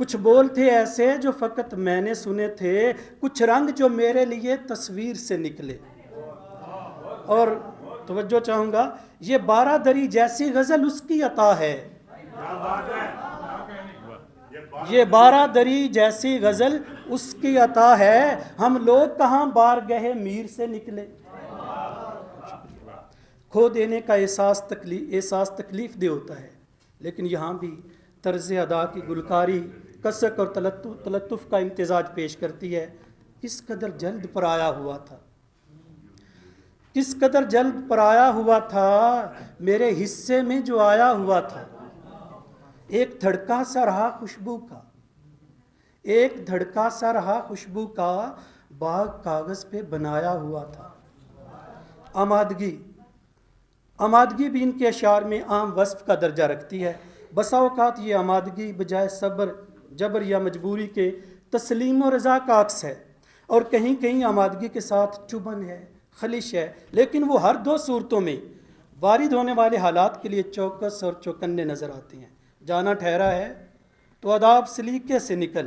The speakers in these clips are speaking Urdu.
کچھ بول تھے ایسے جو فقط میں نے سنے تھے، کچھ رنگ جو میرے لیے تصویر سے نکلے. اور توجہ چاہوں گا، یہ 12 دری جیسی غزل اس کی عطا ہے. یہ 12 دری جیسی غزل اس کی عطا ہے، ہم لوگ کہاں بارگہ میر سے نکلے. کھو دینے کا احساس تکلیف دہ ہوتا ہے، لیکن یہاں بھی طرز ادا کی گلکاری کسک اور تلطف کا امتزاج پیش کرتی ہے. کس قدر جلد پر آیا ہوا تھا، کس قدر جلد پر آیا ہوا تھا، میرے حصے میں جو آیا ہوا تھا. ایک دھڑکا سا رہا خوشبو کا، ایک دھڑکا سا رہا خوشبو کا، باغ کاغذ پہ بنایا ہوا تھا. آمادگی بھی ان کے اشعار میں عام وصف کا درجہ رکھتی ہے. بسا اوقات یہ آمادگی بجائے صبر، جبر یا مجبوری کے تسلیم و رضا کا عکس ہے، اور کہیں کہیں آمادگی کے ساتھ چبھن ہے، خلش ہے، لیکن وہ ہر دو صورتوں میں وارد ہونے والے حالات کے لیے چوکس اور چوکنے نظر آتے ہیں. جانا ٹھہرا ہے تو آداب سلیقے سے نکل،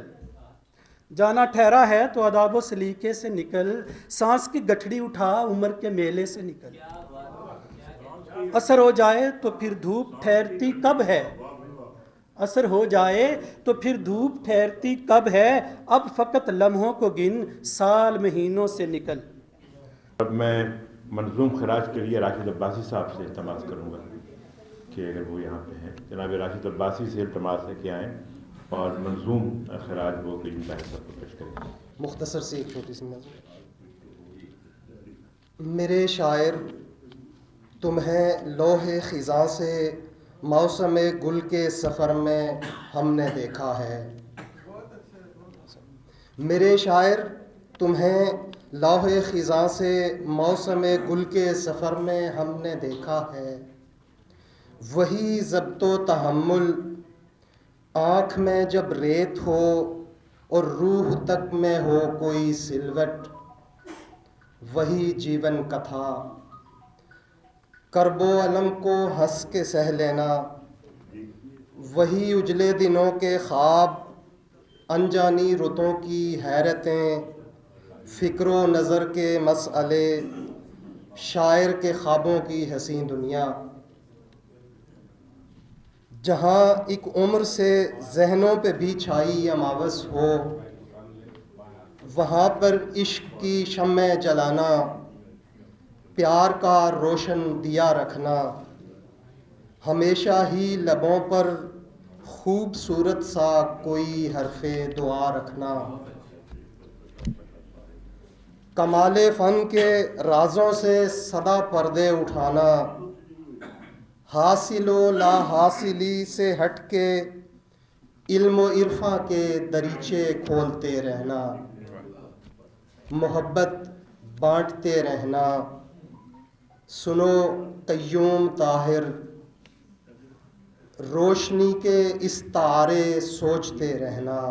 جانا ٹھہرا ہے تو آداب و سلیقے سے نکل، سانس کی گٹھڑی اٹھا عمر کے میلے سے نکل. اثر ہو جائے تو پھر دھوپ ٹھہرتی کب ہے، اثر ہو جائے تو پھر دھوپ ٹھہرتی کب ہے، اب فقط لمحوں کو گن سال مہینوں سے نکل. اب میں منظوم خراج کے لیے راشد عباسی صاحب سے التماس کروں گا کہ اگر وہ یہاں پہ ہیں. جناب راشد عباسی سے التماس ہے کہ آئیں اور منظوم خراج وہ قیوم طاہر صاحب کو پیش کریں. مختصر سی ایک چھوٹی سی نظر. میرے شاعر تمہیں لوح خزاں سے موسم گل کے سفر میں ہم نے دیکھا ہے. میرے شاعر تمہیں لوح خزاں سے موسم گل کے سفر میں ہم نے دیکھا ہے. وہی ضبط و تحمل آنکھ میں جب ریت ہو اور روح تک میں ہو کوئی سلوٹ، وہی جیون کتھا کرب و علم کو ہنس کے سہ لینا، وہی اجلے دنوں کے خواب انجانی رتوں کی حیرتیں، فکر و نظر کے مسئلے شاعر کے خوابوں کی حسین دنیا. جہاں ایک عمر سے ذہنوں پہ بھی چھائی اماوس ہو، وہاں پر عشق کی شمع جلانا، پیار کا روشن دیا رکھنا، ہمیشہ ہی لبوں پر خوبصورت سا کوئی حرف دعا رکھنا. کمال فن کے رازوں سے سدا پردے اٹھانا، حاصل و لا حاصلی سے ہٹ کے علم و عرفاں کے دریچے کھولتے رہنا، محبت بانٹتے رہنا. سنو قیوم طاہر، روشنی کے استعارے سوچتے رہنا،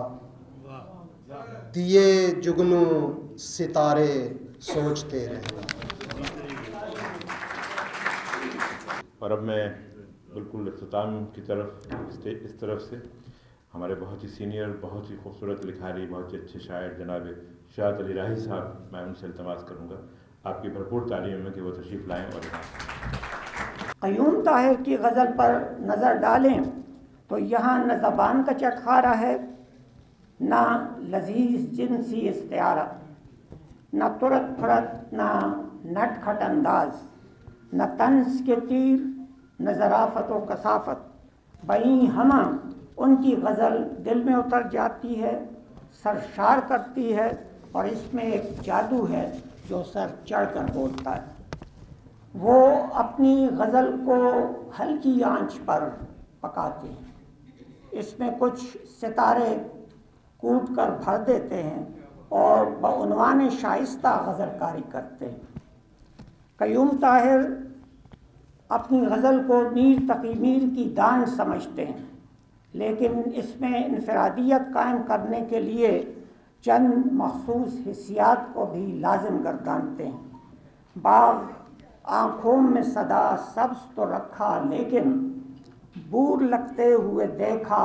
دیے جگنو ستارے سوچتے رہنا. اور اب میں بالکل اختتام کی طرف اس طرف سے ہمارے بہت ہی سینئر، بہت ہی خوبصورت لکھاری، بہت ہی اچھے شاعر جناب شاہد علی راہی صاحب، میں ان سے التماس کروں گا آپ کی بھرپور تعلیم میں کہ وہ تشریف لائیں. اور قیوم طاہر کی غزل پر نظر ڈالیں تو یہاں نہ زبان کا چٹخارا ہے، نہ لذیذ جنسی استعارہ، نہ ترت پھرت، نہ نٹ کھٹ انداز، نہ طنز کے تیر، نہ ظرافت و کثافت. بہیں ہمہ ان کی غزل دل میں اتر جاتی ہے، سرشار کرتی ہے، اور اس میں ایک جادو ہے جو سر چڑھ کر بولتا ہے. وہ اپنی غزل کو ہلکی آنچ پر پکاتے ہیں، اس میں کچھ ستارے کوٹ کر بھر دیتے ہیں اور بعنوان شائستہ غزل کاری کرتے ہیں. قیوم طاہر اپنی غزل کو میر تقی میر کی دان سمجھتے ہیں، لیکن اس میں انفرادیت قائم کرنے کے لیے چند مخصوص حسیات کو بھی لازم گردانتے ہیں. باغ آنکھوں میں صدا سبز تو رکھا، لیکن بور لگتے ہوئے دیکھا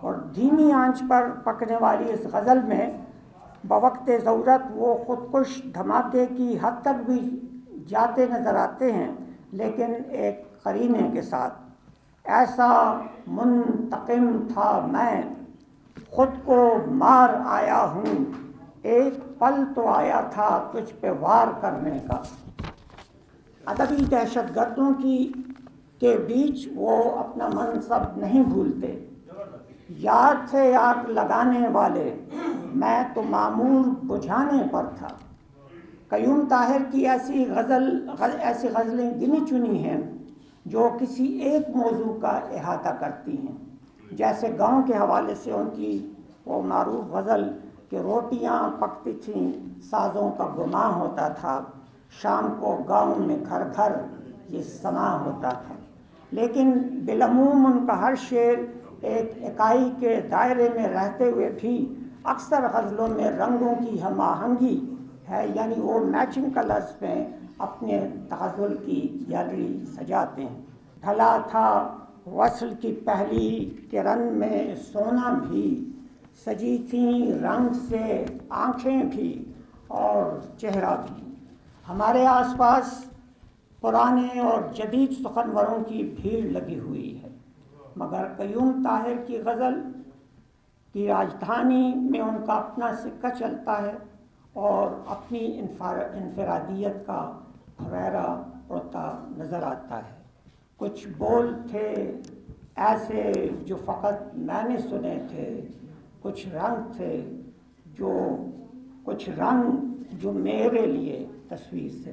اور دھیمی آنچ پر پکنے والی اس غزل میں بوقت ضرورت وہ خودکش دھماکے کی حد تک بھی جاتے نظر آتے ہیں، لیکن ایک قرینے کے ساتھ۔ ایسا منتقم تھا میں، خود کو مار آیا ہوں، ایک پل تو آیا تھا تجھ پہ وار کرنے کا۔ ادبی دہشت گردوں کے بیچ وہ اپنا منصب نہیں بھولتے۔ یاد تھے آگ لگانے والے، میں تو معمور بجھانے پر تھا۔ قیوم طاہر کی ایسی غزلیں گنی چنی ہیں جو کسی ایک موضوع کا احاطہ کرتی ہیں، جیسے گاؤں کے حوالے سے ان کی وہ معروف غزل کہ روٹیاں پکتی تھیں سازوں کا گماں ہوتا تھا، شام کو گاؤں میں گھر گھر یہ سماں ہوتا تھا۔ لیکن بالعموم ان کا ہر شعر ایک اکائی کے دائرے میں رہتے ہوئے بھی اکثر غزلوں میں رنگوں کی ہم آہنگی ہے، یعنی وہ میچنگ کلرز میں اپنے تغزل کی گیلری سجاتے ہیں۔ ڈھلا تھا وصل کی پہلی کرن میں سونا بھی، سجی تھیں رنگ سے آنکھیں بھی اور چہرہ بھی۔ ہمارے آس پاس پرانے اور جدید سخنوروں کی بھیڑ لگی ہوئی ہے، مگر قیوم طاہر کی غزل کی راجدھانی میں ان کا اپنا سکہ چلتا ہے اور اپنی انفرادیت کا پھریرا اڑتا نظر آتا ہے۔ کچھ بول تھے ایسے جو فقط میں نے سنے تھے، کچھ رنگ تھے جو میرے لیے تصویر سے